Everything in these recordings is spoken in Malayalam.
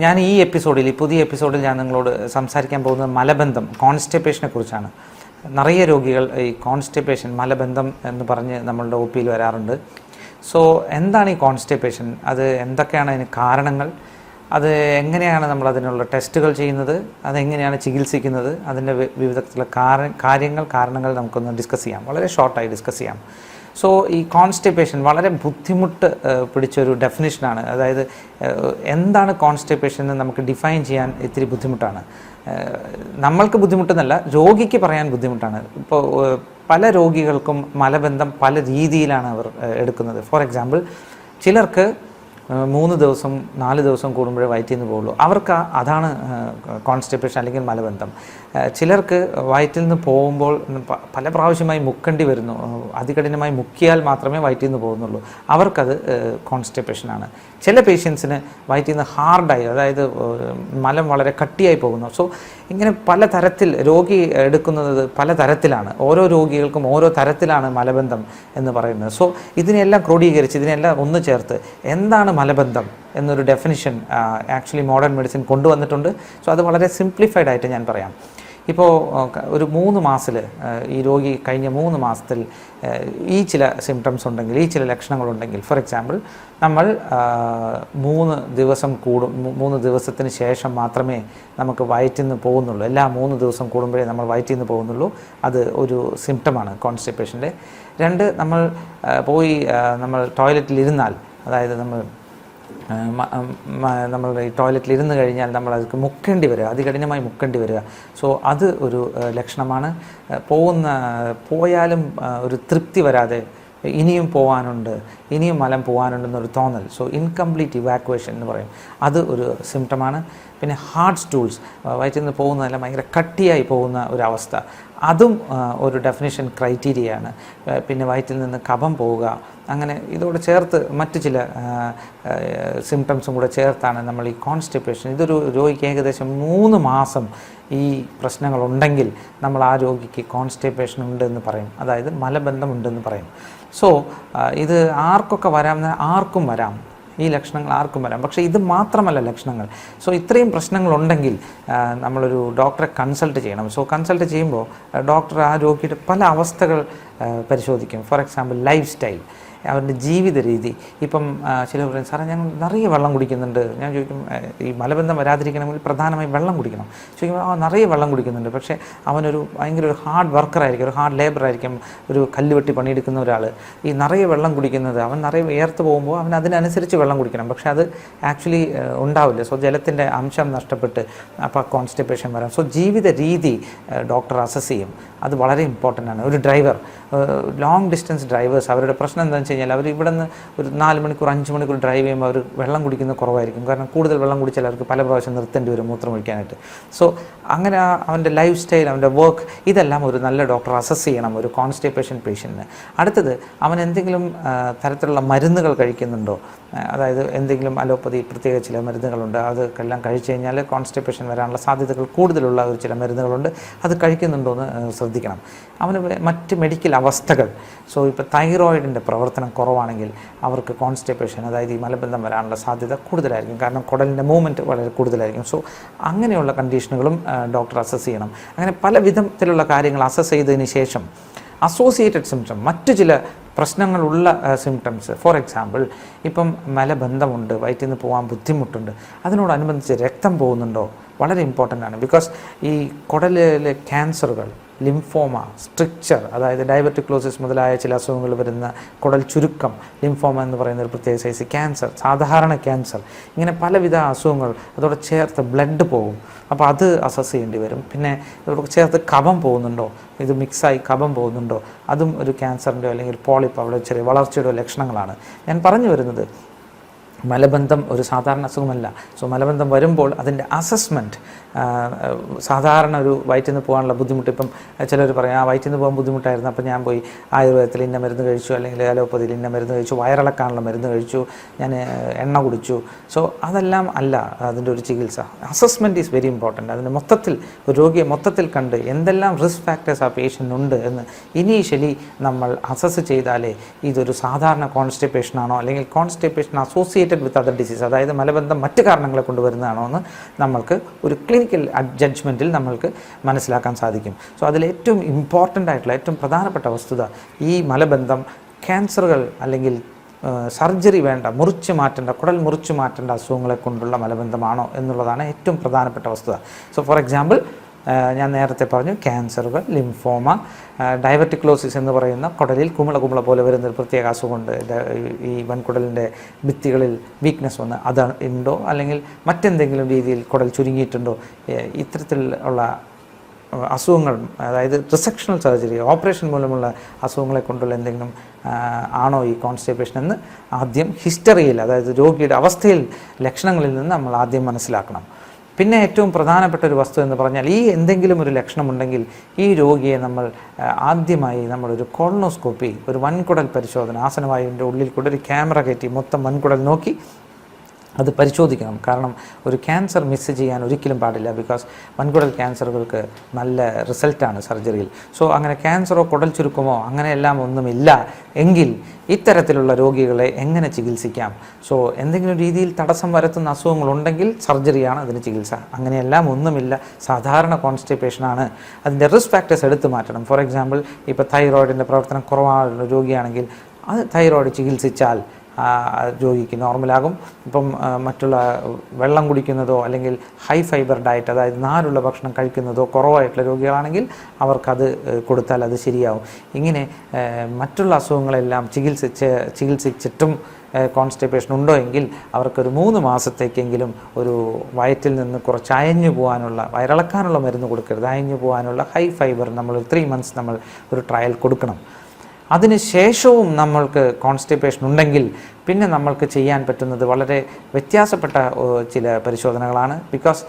ഞാൻ ഈ എപ്പിസോഡിൽ, പുതിയ എപ്പിസോഡിൽ ഞാൻ നിങ്ങളോട് സംസാരിക്കാൻ പോകുന്നത് മലബന്ധം, കോൺസ്റ്റിപ്പേഷനെ കുറിച്ചാണ്. നിറയെ രോഗികൾ ഈ കോൺസ്റ്റിപ്പേഷൻ, മലബന്ധം എന്ന് പറഞ്ഞ് നമ്മളുടെ ഒ പിയിൽ വരാറുണ്ട്. സോ എന്താണ് ഈ കോൺസ്റ്റിപ്പേഷൻ, അത് എന്തൊക്കെയാണ് അതിന് കാരണങ്ങൾ, അത് എങ്ങനെയാണ് നമ്മൾ അതിനുള്ള ടെസ്റ്റുകൾ ചെയ്യുന്നത്, അതെങ്ങനെയാണ് ചികിത്സിക്കുന്നത്, അതിൻ്റെ വിവിധ കാരണങ്ങൾ നമുക്കൊന്ന് ഡിസ്കസ് ചെയ്യാം. വളരെ ഷോർട്ടായി ഡിസ്കസ് ചെയ്യാം. സോ ഈ കോൺസ്റ്റിപ്പേഷൻ വളരെ ബുദ്ധിമുട്ട് പിടിച്ചൊരു ഡെഫിനിഷനാണ്. അതായത് എന്താണ് കോൺസ്റ്റിപ്പേഷൻ എന്ന് നമുക്ക് ഡിഫൈൻ ചെയ്യാൻ ഇത്തിരി ബുദ്ധിമുട്ടാണ്. നമ്മൾക്ക് ബുദ്ധിമുട്ടെന്നല്ല, രോഗിക്ക് പറയാൻ ബുദ്ധിമുട്ടാണ്. ഇപ്പോൾ പല രോഗികൾക്കും മലബന്ധം പല രീതിയിലാണ് അവർ എടുക്കുന്നത്. ഫോർ എക്സാമ്പിൾ, ചിലർക്ക് 3 ദിവസം 4 ദിവസം കൂടുമ്പോഴേ വയറ്റിൽ നിന്ന് പോകുള്ളൂ, അവർക്ക് അതാണ് കോൺസ്റ്റിപ്പേഷൻ അല്ലെങ്കിൽ മലബന്ധം. ചിലർക്ക് വയറ്റിൽ നിന്ന് പോകുമ്പോൾ പല പ്രാവശ്യമായി മുക്കേണ്ടി വരുന്നു, അതികഠിനമായി മുക്കിയാൽ മാത്രമേ വയറ്റിൽ നിന്ന് പോകുന്നുള്ളൂ, അവർക്കത് കോൺസ്റ്റിപ്പേഷനാണ്. ചില പേഷ്യൻസിന് വയറ്റിൽ നിന്ന് ഹാർഡായി, അതായത് മലം വളരെ കട്ടിയായി പോകുന്നു. സോ ഇങ്ങനെ പല തരത്തിൽ രോഗി എടുക്കുന്നത് പല തരത്തിലാണ്. ഓരോ രോഗികൾക്കും ഓരോ തരത്തിലാണ് മലബന്ധം എന്ന് പറയുന്നത്. സോ ഇതിനെല്ലാം ക്രോഡീകരിച്ച്, ഇതിനെല്ലാം ഒന്ന് ചേർത്ത് എന്താണ് മലബന്ധം എന്നൊരു ഡെഫിനിഷൻ ആക്ച്വലി മോഡേൺ മെഡിസിൻ കൊണ്ടുവന്നിട്ടുണ്ട്. സോ അത് വളരെ സിംപ്ലിഫൈഡ് ആയിട്ട് ഞാൻ പറയാം. ഇപ്പോൾ ഒരു 3 മാസത്തിൽ ഈ രോഗി കഴിഞ്ഞ 3 മാസത്തിൽ ഈ ചില സിംറ്റംസ് ഉണ്ടെങ്കിൽ, ഈ ചില ലക്ഷണങ്ങളുണ്ടെങ്കിൽ, ഫോർ എക്സാമ്പിൾ നമ്മൾ 3 ദിവസത്തിന് ശേഷം മാത്രമേ നമുക്ക് വയറ്റിൽ നിന്ന് പോകുന്നുള്ളൂ, എല്ലാ 3 ദിവസം കൂടുമ്പോഴേ നമ്മൾ വയറ്റിൽ നിന്ന് പോകുന്നുള്ളൂ, അത് ഒരു സിംറ്റമാണ് കോൺസ്റ്റിപ്പേഷൻ്റെ. 2, നമ്മൾ ടോയ്ലറ്റിൽ ഇരുന്നാൽ, അതായത് നമ്മൾ ഈ ടോയ്ലറ്റിൽ ഇരുന്ന് കഴിഞ്ഞാൽ നമ്മൾ അതിൽ മുക്കേണ്ടി വരിക, അതികഠിനമായി മുക്കേണ്ടി വരിക. സോ അത് ഒരു ലക്ഷണമാണ്. പോയാലും ഒരു തൃപ്തി വരാതെ ഇനിയും പോകാനുണ്ട്, ഇനിയും മലം പോകാനുണ്ടെന്നൊരു തോന്നൽ, സോ ഇൻകംപ്ലീറ്റ് ഇവാക്വേഷൻ എന്ന് പറയും, അത് ഒരു സിംറ്റമാണ്. പിന്നെ ഹാർഡ് സ്റ്റൂൾസ്, വയറ്റിൽ നിന്ന് പോകുന്നതെല്ലാം ഭയങ്കര കട്ടിയായി പോകുന്ന ഒരവസ്ഥ, അതും ഒരു ഡെഫിനിഷൻ ക്രൈറ്റീരിയയാണ്. പിന്നെ വയറ്റിൽ നിന്ന് കഫം പോവുക, അങ്ങനെ ഇതോടെ ചേർത്ത് മറ്റു ചില സിംറ്റംസും കൂടെ ചേർത്താണ് നമ്മൾ ഈ കോൺസ്റ്റിപ്പേഷൻ. ഇതൊരു രോഗിക്ക് ഏകദേശം 3 മാസം ഈ പ്രശ്നങ്ങളുണ്ടെങ്കിൽ നമ്മൾ ആ രോഗിക്ക് കോൺസ്റ്റിപ്പേഷൻ ഉണ്ടെന്ന് പറയും, അതായത് മലബന്ധം ഉണ്ടെന്ന് പറയും. സോ ഇത് ആർക്കൊക്കെ ആർക്കും വരാം, ഈ ലക്ഷണങ്ങൾ ആർക്കും വരാം. പക്ഷേ ഇത് മാത്രമല്ല ലക്ഷണങ്ങൾ. സോ ഇത്രയും പ്രശ്നങ്ങളുണ്ടെങ്കിൽ നമ്മളൊരു ഡോക്ടറെ കൺസൾട്ട് ചെയ്യണം. സോ കൺസൾട്ട് ചെയ്യുമ്പോൾ ഡോക്ടർ ആ രോഗിയുടെ പല അവസ്ഥകൾ പരിശോധിക്കും. ഫോർ എക്സാമ്പിൾ, ലൈഫ് സ്റ്റൈൽ, അവരുടെ ജീവിത രീതി. ഇപ്പം ചിലർ പറയും, സാറേ ഞാൻ നിറയെ വെള്ളം കുടിക്കുന്നുണ്ട്. ഞാൻ ചോദിക്കും, ഈ മലബന്ധം വരാതിരിക്കണമെങ്കിൽ പ്രധാനമായും വെള്ളം കുടിക്കണം. ചോദിക്കുമ്പോൾ നിറയെ വെള്ളം കുടിക്കുന്നുണ്ട്, പക്ഷേ അവനൊരു ഭയങ്കര ഒരു ഹാർഡ് വർക്കറായിരിക്കും, ഒരു ഹാർഡ് ലേബറായിരിക്കും, ഒരു കല്ലുവെട്ടി പണിയെടുക്കുന്ന ഒരാൾ. ഈ നിറയെ വെള്ളം കുടിക്കുന്നത്, അവൻ നിറയെ വിയർത്ത് പോകുമ്പോൾ അവൻ അതിനനുസരിച്ച് വെള്ളം കുടിക്കണം, പക്ഷേ അത് ആക്ച്വലി ഉണ്ടാവില്ല. സോ ജലത്തിൻ്റെ അംശം നഷ്ടപ്പെട്ട് അപ്പോൾ കോൺസ്റ്റിപ്പേഷൻ വരാം. സോ ജീവിത രീതി ഡോക്ടർ അസസ് ചെയ്യും, അത് വളരെ ഇമ്പോർട്ടൻ്റ് ആണ്. ഒരു ഡ്രൈവർ, ലോങ് ഡിസ്റ്റൻസ് ഡ്രൈവേഴ്സ്, അവരുടെ പ്രശ്നം എന്താണെന്ന് വെച്ച് കഴിഞ്ഞാൽ അവർ ഇവിടെ നിന്ന് ഒരു 4 മണിക്കൂർ 5 മണിക്കൂർ ഡ്രൈവ് ചെയ്യുമ്പോൾ അവർ വെള്ളം കുടിക്കുന്നത് കുറവായിരിക്കും. കാരണം കൂടുതൽ വെള്ളം കുടിച്ചാൽ അവർക്ക് പല പ്രാവശ്യം നിർത്തേണ്ടി വരും മൂത്രം ഒഴിക്കാനായിട്ട്. സോ അങ്ങനെ അവൻ്റെ ലൈഫ് സ്റ്റൈൽ, അവൻ്റെ വർക്ക്, ഇതെല്ലാം ഒരു നല്ല ഡോക്ടർ അസസ് ചെയ്യണം ഒരു കോൺസ്റ്റിപ്പേഷൻ പേഷ്യൻറ്റിന്. അടുത്തത്, അവൻ എന്തെങ്കിലും തരത്തിലുള്ള മരുന്നുകൾ കഴിക്കുന്നുണ്ടോ, അതായത് എന്തെങ്കിലും അലോപ്പതി പ്രത്യേക ചില മരുന്നുകളുണ്ട്, അതൊക്കെല്ലാം കഴിച്ചു കഴിഞ്ഞാൽ കോൺസ്റ്റിപ്പേഷൻ വരാനുള്ള സാധ്യതകൾ കൂടുതലുള്ള ചില മരുന്നുകളുണ്ട്, അത് കഴിക്കുന്നുണ്ടോ എന്ന് ശ്രദ്ധിക്കണം. അവന് മറ്റ് മെഡിക്കൽ അവസ്ഥകൾ, സോ ഇപ്പോൾ തൈറോയിഡിൻ്റെ പ്രവർത്തനം കുറവാണെങ്കിൽ അവർക്ക് കോൺസ്റ്റിപ്പേഷൻ, അതായത് ഈ മലബന്ധം വരാനുള്ള സാധ്യത കൂടുതലായിരിക്കും, കാരണം കുടലിൻ്റെ മൂവ്മെൻറ്റ് വളരെ കൂടുതലായിരിക്കും. സോ അങ്ങനെയുള്ള കണ്ടീഷനുകളും ഡോക്ടർ അസസ് ചെയ്യണം. അങ്ങനെ പല വിധത്തിലുള്ള കാര്യങ്ങൾ അസസ് ചെയ്തതിന് ശേഷം അസോസിയേറ്റഡ് സിംറ്റം, മറ്റു ചില പ്രശ്നങ്ങളുള്ള സിംറ്റംസ്, ഫോർ എക്സാമ്പിൾ ഇപ്പം മലബന്ധമുണ്ട്, വയറ്റിൽ നിന്ന് പോകാൻ ബുദ്ധിമുട്ടുണ്ട്, അതിനോടനുബന്ധിച്ച് രക്തം പോകുന്നുണ്ടോ, വളരെ ഇമ്പോർട്ടൻ്റ് ആണ്. ബിക്കോസ് ഈ കുടലിലെ ക്യാൻസറുകൾ, ലിംഫോമ, സ്ട്രിക്ചർ, അതായത് ഡയബറ്റിക്ലോസിസ് മുതലായ ചില അസുഖങ്ങൾ വരുന്ന കുടൽ ചുരുക്കം, ലിംഫോമ എന്ന് പറയുന്ന ഒരു പ്രത്യേക സൈസ് ക്യാൻസർ, സാധാരണ ക്യാൻസർ, ഇങ്ങനെ പലവിധ അസുഖങ്ങൾ, അതോടെ ചേർത്ത് ബ്ലഡ് പോകും, അപ്പോൾ അത് അസസ് ചെയ്യേണ്ടി വരും. പിന്നെ ഇതോടെ ചേർത്ത് കഫം പോകുന്നുണ്ടോ, ഇത് മിക്സായി കഫം പോകുന്നുണ്ടോ, അതും ഒരു ക്യാൻസറിൻ്റെയോ അല്ലെങ്കിൽ പോളിപ്പ്, അവിടെ ചെറിയ വളർച്ചയുടെ ലക്ഷണങ്ങളാണ്. ഞാൻ പറഞ്ഞു വരുന്നത്, മലബന്ധം ഒരു സാധാരണ അസുഖമല്ല. സോ മലബന്ധം വരുമ്പോൾ അതിൻ്റെ അസസ്മെൻറ്റ്, സാധാരണ ഒരു വയറ്റിൽ നിന്ന് പോകാനുള്ള ബുദ്ധിമുട്ട്, ഇപ്പം ചിലർ പറയും, വയറ്റിൽ നിന്ന് പോകാൻ ബുദ്ധിമുട്ടായിരുന്നു, അപ്പോൾ ഞാൻ പോയി ആയുർവേദത്തിൽ ഇന്ന മരുന്ന് കഴിച്ചു, അല്ലെങ്കിൽ അലോപ്പതിയിൽ ഇന്ന മരുന്ന് കഴിച്ചു, വയറിളക്കാനുള്ള മരുന്ന് കഴിച്ചു, ഞാൻ എണ്ണ കുടിച്ചു. സോ അതെല്ലാം അല്ല അതിൻ്റെ ഒരു ചികിത്സ. Assessment is very important. അതിന് മൊത്തത്തിൽ ഒരു രോഗിയെ മൊത്തത്തിൽ കണ്ട് എന്തെല്ലാം റിസ്ക് ഫാക്ടേഴ്സ് ആ പേഷ്യൻ്റിനുണ്ട് എന്ന് ഇനീഷ്യലി നമ്മൾ അസസ് ചെയ്താലേ ഇതൊരു സാധാരണ കോൺസ്റ്റിപ്പേഷനാണോ അല്ലെങ്കിൽ constipation associate associated with other disease, അതായത് മലബന്ധം മറ്റ് കാരണങ്ങളെ കൊണ്ട് വരുന്നതാണോ എന്ന് നമ്മൾക്ക് ഒരു ക്ലിനിക്കൽ ജഡ്ജ്മെൻറ്റിൽ നമ്മൾക്ക് മനസ്സിലാക്കാൻ സാധിക്കും. സോ അതിലേറ്റവും ഇമ്പോർട്ടൻ്റ് ആയിട്ടുള്ള ഏറ്റവും പ്രധാനപ്പെട്ട വസ്തുത ഈ മലബന്ധം ക്യാൻസറുകൾ അല്ലെങ്കിൽ സർജറി വേണ്ട, മുറിച്ച് മാറ്റേണ്ട, കുടൽ മുറിച്ച് മാറ്റേണ്ട അസുഖങ്ങളെ കൊണ്ടുള്ള മലബന്ധമാണോ എന്നുള്ളതാണ് ഏറ്റവും പ്രധാനപ്പെട്ട വസ്തുത. സോ ഫോർ എക്സാമ്പിൾ ഞാൻ നേരത്തെ പറഞ്ഞു ക്യാൻസറുകൾ, ലിംഫോമ, ഡയബറ്റിക്ലോസിസ് എന്ന് പറയുന്ന കുടലിൽ കുമിള പോലെ വരുന്നൊരു പ്രത്യേക അസുഖമുണ്ട്. ഈ വൻകുടലിൻ്റെ ഭിത്തികളിൽ വീക്ക്നെസ് വന്ന് അത് ഉണ്ടോ, അല്ലെങ്കിൽ മറ്റെന്തെങ്കിലും രീതിയിൽ കുടൽ ചുരുങ്ങിയിട്ടുണ്ടോ, ഇത്തരത്തിലുള്ള അസുഖങ്ങൾ, അതായത് റിസെക്ഷണൽ സർജറി, ഓപ്പറേഷൻ മൂലമുള്ള അസുഖങ്ങളെ കൊണ്ടുള്ള എന്തെങ്കിലും ആണോ ഈ കോൺസ്റ്റിപ്പേഷൻ എന്ന് ആദ്യം ഹിസ്റ്ററിയിൽ, അതായത് രോഗിയുടെ അവസ്ഥയിൽ, ലക്ഷണങ്ങളിൽ നിന്ന് നമ്മൾ ആദ്യം മനസ്സിലാക്കണം. പിന്നെ ഏറ്റവും പ്രധാനപ്പെട്ട ഒരു വസ്തു എന്ന് പറഞ്ഞാൽ ഈ എന്തെങ്കിലും ഒരു ലക്ഷണമുണ്ടെങ്കിൽ ഈ രോഗിയെ നമ്മൾ ആദ്യമായി നമ്മളൊരു കോളനോസ്കോപ്പി, ഒരു വൻകുടൽ പരിശോധന, ആസനവായുവിൻ്റെ ഉള്ളിൽ കൂടെ ഒരു ക്യാമറ കയറ്റി മൊത്തം വൻകുടൽ നോക്കി അത് പരിശോധിക്കണം. കാരണം ഒരു ക്യാൻസർ മിസ് ചെയ്യാൻ ഒരിക്കലും പാടില്ല. ബിക്കോസ് വൻകുടൽ ക്യാൻസറുകൾക്ക് നല്ല റിസൾട്ടാണ് സർജറിയിൽ. സോ അങ്ങനെ ക്യാൻസറോ കുടൽ ചുരുക്കമോ അങ്ങനെയെല്ലാം ഒന്നുമില്ല എങ്കിൽ ഇത്തരത്തിലുള്ള രോഗികളെ എങ്ങനെ ചികിത്സിക്കാം? സോ എന്തെങ്കിലും രീതിയിൽ തടസ്സം വരുത്തുന്ന അസുഖങ്ങളുണ്ടെങ്കിൽ സർജറിയാണ് അതിന് ചികിത്സ. അങ്ങനെയെല്ലാം ഒന്നുമില്ല, സാധാരണ കോൺസ്റ്റിപ്പേഷനാണ്. അതിൻ്റെ റിസ്ക് ഫാക്ടേഴ്സ് എടുത്തു മാറ്റണം. ഫോർ എക്സാമ്പിൾ ഇപ്പോൾ തൈറോയിഡിൻ്റെ പ്രവർത്തനം കുറവായുള്ള രോഗിയാണെങ്കിൽ അത് തൈറോയിഡ് ചികിത്സിച്ചാൽ രോഗിക്ക് നോർമലാകും. ഇപ്പം മറ്റുള്ള വെള്ളം കുടിക്കുന്നതോ അല്ലെങ്കിൽ ഹൈ ഫൈബർ ഡയറ്റ്, അതായത് നാരുള്ള ഭക്ഷണം കഴിക്കുന്നതോ കുറവായിട്ടുള്ള രോഗികളാണെങ്കിൽ അവർക്കത് കൊടുത്താൽ അത് ശരിയാവും. ഇങ്ങനെ മറ്റുള്ള അസുഖങ്ങളെല്ലാം ചികിത്സിച്ചിട്ടും കോൺസ്റ്റിപ്പേഷൻ ഉണ്ടോ എങ്കിൽ അവർക്കൊരു 3 മാസത്തേക്കെങ്കിലും ഒരു വയറ്റിൽ നിന്ന് കുറച്ച് അയഞ്ഞു പോകാനുള്ള, വയറിളക്കാനുള്ള മരുന്ന് കൊടുക്കരുത്. അയഞ്ഞു പോകാനുള്ള ഹൈ ഫൈബർ നമ്മൾ 3 മന്ത്സ് നമ്മൾ ഒരു ട്രയൽ കൊടുക്കണം. അതിനുശേഷവും നമ്മൾക്ക് കോൺസ്റ്റിപ്പേഷൻ ഉണ്ടെങ്കിൽ പിന്നെ നമ്മൾക്ക് ചെയ്യാൻ പറ്റുന്നത് വളരെ വ്യത്യാസപ്പെട്ട ചില പരിശോധനകളാണ്. ബിക്കോസ്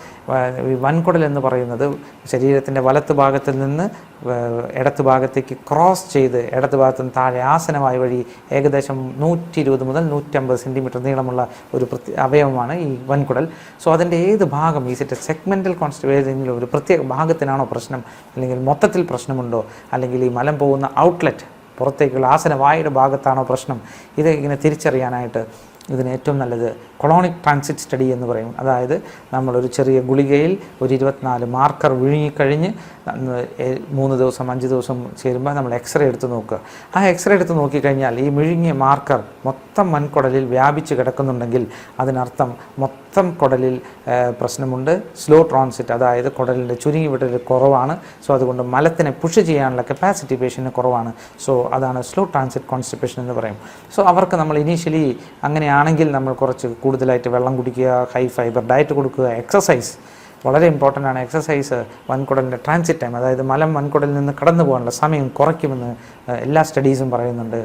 വൻകുടൽ എന്ന് പറയുന്നത് ശരീരത്തിൻ്റെ വലത്ത് ഭാഗത്തിൽ നിന്ന് ഇടത്ത് ഭാഗത്തേക്ക് ക്രോസ് ചെയ്ത് ഇടത്ത് ഭാഗത്തു നിന്ന് താഴെ ആസനവായു വഴി ഏകദേശം 120 മുതൽ 150 സെൻറ്റിമീറ്റർ നീളമുള്ള ഒരു അവയവമാണ് ഈ വൻകുടൽ. സോ അതിൻ്റെ ഏത് ഭാഗം, ഈ സെഗ്മെൻ്റൽ കോൺസ്റ്റിപ്പേഷൻ ഒരു പ്രത്യേക ഭാഗത്തിനാണോ പ്രശ്നം, അല്ലെങ്കിൽ മൊത്തത്തിൽ പ്രശ്നമുണ്ടോ, അല്ലെങ്കിൽ ഈ മലം പോകുന്ന ഔട്ട്ലെറ്റ് പുറത്തേക്കുള്ള ആസനവായുടെ ഭാഗത്താണോ പ്രശ്നം, ഇത് ഇങ്ങനെ തിരിച്ചറിയാനായിട്ട് ഇതിന് ഏറ്റവും നല്ലത് കൊളോണിക് ട്രാൻസിറ്റ് സ്റ്റഡി എന്ന് പറയും. അതായത് നമ്മളൊരു ചെറിയ ഗുളികയിൽ ഒരു 24 മാർക്കർ വിഴുങ്ങിക്കഴിഞ്ഞ് 3 ദിവസം 5 ദിവസം ചേരുമ്പോൾ നമ്മൾ എക്സ്റേ എടുത്ത് നോക്കുക. ആ എക്സ്റേ എടുത്ത് നോക്കിക്കഴിഞ്ഞാൽ ഈ വിഴുങ്ങിയ മാർക്കർ മൊത്തം വൻകുടലിൽ വ്യാപിച്ച് കിടക്കുന്നുണ്ടെങ്കിൽ അതിനർത്ഥം മൊത്തം കുടലിൽ പ്രശ്നമുണ്ട്. സ്ലോ ട്രാൻസിറ്റ്, അതായത് കുടലിൻ്റെ ചുരുങ്ങി വിടൽ കുറവാണ്. സോ അതുകൊണ്ട് മലത്തിനെ പുഷ് ചെയ്യാനുള്ള കപ്പാസിറ്റി പേഷ്യന് കുറവാണ്. സോ അതാണ് സ്ലോ ട്രാൻസിറ്റ് കോൺസ്റ്റിപ്പേഷൻ എന്ന് പറയും. സോ അവർക്ക് നമ്മൾ ഇനീഷ്യലി അങ്ങനെയാണെങ്കിൽ നമ്മൾ കുറച്ച് കൂടുതലായിട്ട് വെള്ളം കുടിക്കുക, ഹൈ ഫൈബർ ഡയറ്റ് കൊടുക്കുക, എക്സസൈസ് വളരെ ഇമ്പോർട്ടൻ്റ് ആണ്. എക്സസൈസ് വൻകുടലിൻ്റെ ട്രാൻസിറ്റ് ടൈം, അതായത് മലം വൻകുടലിൽ നിന്ന് കടന്നു പോകാനുള്ള സമയം കുറയ്ക്കുമെന്ന് എല്ലാ സ്റ്റഡീസും പറയുന്നുണ്ട്.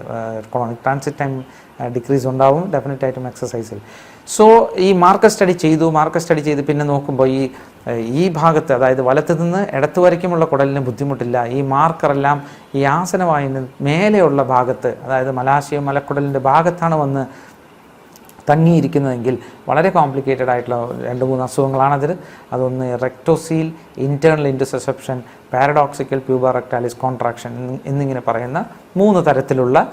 ട്രാൻസിറ്റ് ടൈം ഡിക്രീസ് ഉണ്ടാവും ഡെഫിനറ്റായിട്ടും എക്സസൈസിൽ. സോ ഈ മാർക്കർ സ്റ്റഡി ചെയ്ത് പിന്നെ നോക്കുമ്പോൾ ഈ ഭാഗത്ത്, അതായത് വലത്ത് നിന്ന് ഇടത്ത് വരയ്ക്കുമുള്ള കുടലിന് ബുദ്ധിമുട്ടില്ല. ഈ മാർക്കറെല്ലാം ഈ ആസനവായുവിന് മേലെയുള്ള ഭാഗത്ത്, അതായത് മലാശയം മലക്കുടലിൻ്റെ ഭാഗത്താണ് വന്ന് തങ്ങിയിരിക്കുന്നതെങ്കിൽ വളരെ കോംപ്ലിക്കേറ്റഡ് ആയിട്ടുള്ള 2-3 അസുഖങ്ങളാണതിൽ. അതൊന്ന് റെക്ടോസീൽ ഇൻറ്റേർണൽ ഇൻറ്റർസെപ്ഷൻ, പാരഡോക്സിക്കൽ പ്യൂബർ റെക്ടാലിസ് കോൺട്രാക്ഷൻ എന്നിങ്ങനെ പറയുന്ന 3 തരത്തിലുള്ള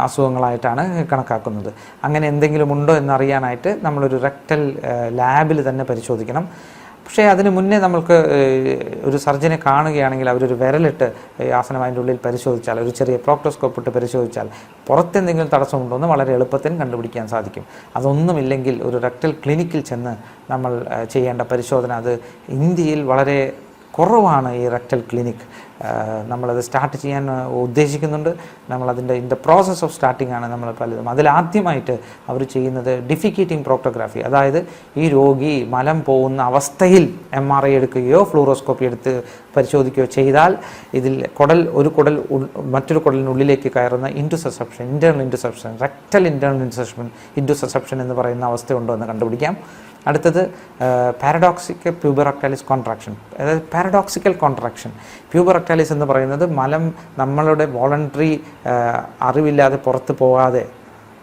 അസുഖങ്ങളായിട്ടാണ് കണക്കാക്കുന്നത്. അങ്ങനെ എന്തെങ്കിലും ഉണ്ടോ എന്നറിയാനായിട്ട് നമ്മളൊരു റെക്ടൽ ലാബിൽ തന്നെ പരിശോധിക്കണം. പക്ഷേ അതിന് മുന്നേ നമ്മൾക്ക് ഒരു സർജനെ കാണുകയാണെങ്കിൽ അവരൊരു വിരലിട്ട് ആസനവായിൻ്റെ ഉള്ളിൽ പരിശോധിച്ചാൽ, ഒരു ചെറിയ പ്രോക്ടോസ്കോപ്പ് ഇട്ട് പരിശോധിച്ചാൽ പുറത്തെന്തെങ്കിലും തടസ്സമുണ്ടോ എന്ന് വളരെ എളുപ്പത്തിൽ കണ്ടുപിടിക്കാൻ സാധിക്കും. അതൊന്നുമില്ലെങ്കിൽ ഒരു റെക്ടൽ ക്ലിനിക്കിൽ ചെന്ന് നമ്മൾ ചെയ്യേണ്ട പരിശോധന, അത് ഇന്ത്യയിൽ വളരെ കുറവാണ്. ഈ റെക്ടൽ ക്ലിനിക് നമ്മളത് സ്റ്റാർട്ട് ചെയ്യാൻ ഉദ്ദേശിക്കുന്നുണ്ട്. നമ്മളതിൻ്റെ in the process of starting ആണ് നമ്മൾ പലതും. അതിലാദ്യമായിട്ട് അവർ ചെയ്യുന്നത് ഡിഫിക്കേറ്റിംഗ് പ്രോക്ടോഗ്രാഫി, അതായത് ഈ രോഗി മലം പോകുന്ന അവസ്ഥയിൽ MRI എടുക്കുകയോ ഫ്ലൂറോസ്കോപ്പി എടുത്ത് പരിശോധിക്കുകയോ ചെയ്താൽ ഇതിൽ ഒരു കുടൽ മറ്റൊരു കുടലിനുള്ളിലേക്ക് കയറുന്ന ഇൻറ്റുസെപ്ഷൻ, ഇൻറ്റേർണൽ ഇൻറ്റുസെപ്ഷൻ, റെക്ടൽ ഇൻറ്റേർണൽ ഇൻറ്റുസെപ്ഷൻ എന്ന് പറയുന്ന അവസ്ഥയുണ്ടോ എന്ന് കണ്ടുപിടിക്കാം. അടുത്തത് പാരഡോക്സിക്കൽ പ്യൂബർ റെക്ടാലിസ് കോൺട്രാക്ഷൻ, അതായത് പാരഡോക്സിക്കൽ കോൺട്രാക്ഷൻ. പ്യൂബർ റെക്ടാലിസ് എന്ന് പറയുന്നത് മലം നമ്മളുടെ വോളണ്ടറി അറിവില്ലാതെ പുറത്ത് പോകാതെ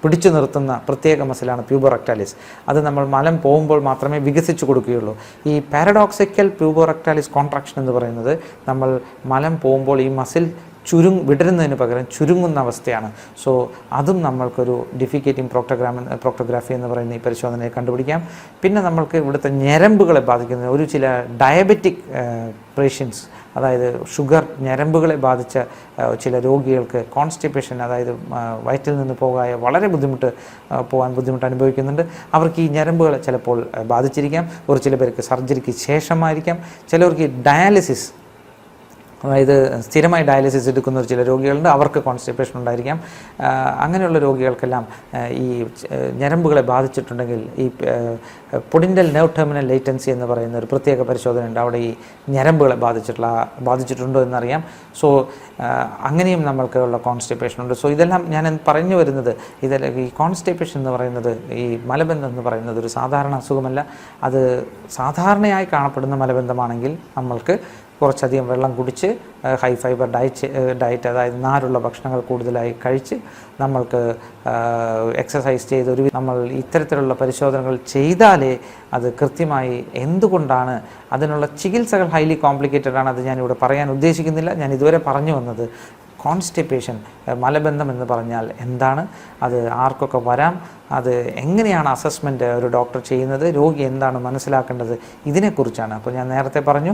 പിടിച്ചു നിർത്തുന്ന പ്രത്യേക മസിലാണ് പ്യൂബർ റെക്ടാലിസ്. അത് നമ്മൾ മലം പോകുമ്പോൾ മാത്രമേ വികസിച്ചു കൊടുക്കുകയുള്ളൂ. ഈ പാരഡോക്സിക്കൽ പ്യൂബർ റെക്ടാലിസ് കോൺട്രാക്ഷൻ എന്ന് പറയുന്നത് നമ്മൾ മലം പോകുമ്പോൾ ഈ മസിൽ വിടരുന്നതിന് പകരം ചുരുങ്ങുന്ന അവസ്ഥയാണ്. സോ അതും നമ്മൾക്കൊരു ഡിഫിക്കേറ്റിംഗ് പ്രോക്ടോഗ്രാഫി എന്ന് പറയുന്ന ഈ പരിശോധനയെ കണ്ടുപിടിക്കാം. പിന്നെ നമ്മൾക്ക് ഇവിടുത്തെ ഞരമ്പുകളെ ബാധിക്കുന്ന ചില ഡയബറ്റിക് പേഷ്യൻസ്, അതായത് ഷുഗർ ഞരമ്പുകളെ ബാധിച്ച ചില രോഗികൾക്ക് കോൺസ്റ്റിപ്പേഷൻ, അതായത് വയറ്റിൽ നിന്ന് വളരെ പോകാൻ ബുദ്ധിമുട്ട് അനുഭവിക്കുന്നുണ്ട്. അവർക്ക് ഈ ഞരമ്പുകൾ ചിലപ്പോൾ ബാധിച്ചിരിക്കാം. ചില പേർക്ക് സർജറിക്ക് ശേഷമായിരിക്കാം. ചിലവർക്ക് ഡയാലിസിസ്, അതായത് സ്ഥിരമായി ഡയാലിസിസ് എടുക്കുന്ന ചില രോഗികളുണ്ട്, അവർക്ക് കോൺസ്റ്റിപ്പേഷൻ ഉണ്ടായിരിക്കാം. അങ്ങനെയുള്ള രോഗികൾക്കെല്ലാം ഈ ഞരമ്പുകളെ ബാധിച്ചിട്ടുണ്ടെങ്കിൽ ഈ പൊഡിൻഡൽ നെർവ് ടെർമിനൽ ലേറ്റൻസി എന്ന് പറയുന്ന ഒരു പ്രത്യേക പരിശോധന ഉണ്ട്. അവിടെ ഈ ഞരമ്പുകളെ ബാധിച്ചിട്ടുണ്ടോ എന്നറിയാം. സോ അങ്ങനെയും നമ്മൾക്കുള്ള കോൺസ്റ്റിപ്പേഷൻ ഉണ്ട്. സോ ഇതെല്ലാം ഞാൻ പറഞ്ഞു വരുന്നത്, ഈ കോൺസ്റ്റിപ്പേഷൻ എന്ന് പറയുന്നത്, ഈ മലബന്ധം എന്ന് പറയുന്നത് ഒരു സാധാരണ അസുഖമല്ല. അത് സാധാരണയായി കാണപ്പെടുന്ന മലബന്ധമാണെങ്കിൽ നമ്മൾക്ക് കുറച്ചധികം വെള്ളം കുടിച്ച് ഹൈ ഫൈബർ ഡയറ്റ്, അതായത് നാരുള്ള ഭക്ഷണങ്ങൾ കൂടുതലായി കഴിച്ച് നമ്മൾക്ക് എക്സസൈസ് ചെയ്ത് നമ്മൾ ഇത്തരത്തിലുള്ള പരിശോധനകൾ ചെയ്താലേ അത് കൃത്യമായി എന്തുകൊണ്ടാണ്, അതിനുള്ള ചികിത്സകൾ ഹൈലി കോംപ്ലിക്കേറ്റഡ് ആണ്. അത് ഞാനിവിടെ പറയാൻ ഉദ്ദേശിക്കുന്നില്ല. ഞാൻ ഇതുവരെ പറഞ്ഞു വന്നത് കോൺസ്റ്റിപ്പേഷൻ, മലബന്ധം എന്ന് പറഞ്ഞാൽ എന്താണ്, അത് ആർക്കൊക്കെ വരാം, അത് എങ്ങനെയാണ് അസസ്മെൻറ്റ് ഒരു ഡോക്ടർ ചെയ്യുന്നത്, രോഗി എന്താണ് മനസ്സിലാക്കേണ്ടത്, ഇതിനെക്കുറിച്ചാണ്. അപ്പോൾ ഞാൻ നേരത്തെ പറഞ്ഞു,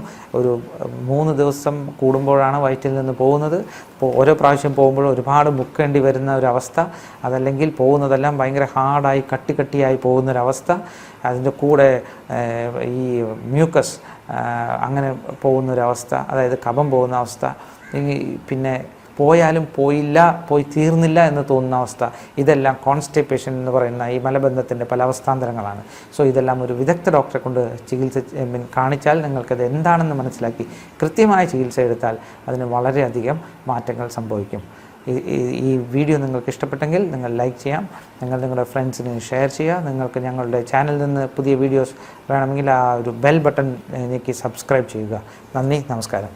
3 ദിവസം കൂടുമ്പോഴാണ് വയറ്റിൽ നിന്ന് പോകുന്നത്. അപ്പോൾ ഓരോ പ്രാവശ്യം പോകുമ്പോഴും ഒരുപാട് മുക്കേണ്ടി വരുന്ന ഒരവസ്ഥ, അതല്ലെങ്കിൽ പോകുന്നതെല്ലാം ഭയങ്കര ഹാർഡായി കട്ടിയായി പോകുന്നൊരവസ്ഥ, അതിൻ്റെ കൂടെ ഈ മ്യൂക്കസ് അങ്ങനെ പോകുന്നൊരവസ്ഥ, അതായത് കഫം പോകുന്ന അവസ്ഥ, പിന്നെ പോയാലും പോയി തീർന്നില്ല എന്ന് തോന്നുന്ന അവസ്ഥ, ഇതെല്ലാം കോൺസ്റ്റിപ്പേഷൻ എന്ന് പറയുന്ന ഈ മലബന്ധത്തിൻ്റെ പല അവസ്ഥാന്തരങ്ങളാണ്. സോ ഇതെല്ലാം ഒരു വിദഗ്ധ ഡോക്ടറെ കൊണ്ട് കാണിച്ചാൽ നിങ്ങൾക്കത് എന്താണെന്ന് മനസ്സിലാക്കി കൃത്യമായ ചികിത്സ എടുത്താൽ അതിന് വളരെയധികം മാറ്റങ്ങൾ സംഭവിക്കും. ഈ വീഡിയോ നിങ്ങൾക്ക് ഇഷ്ടപ്പെട്ടെങ്കിൽ നിങ്ങൾ ലൈക്ക് ചെയ്യാം, നിങ്ങളുടെ ഫ്രണ്ട്സിന് ഷെയർ ചെയ്യുക. നിങ്ങൾക്ക് ഞങ്ങളുടെ ചാനലിൽ നിന്ന് പുതിയ വീഡിയോസ് വേണമെങ്കിൽ ആ ഒരു ബെൽ ബട്ടൺ ഞെക്കി സബ്സ്ക്രൈബ് ചെയ്യുക. നന്ദി, നമസ്കാരം.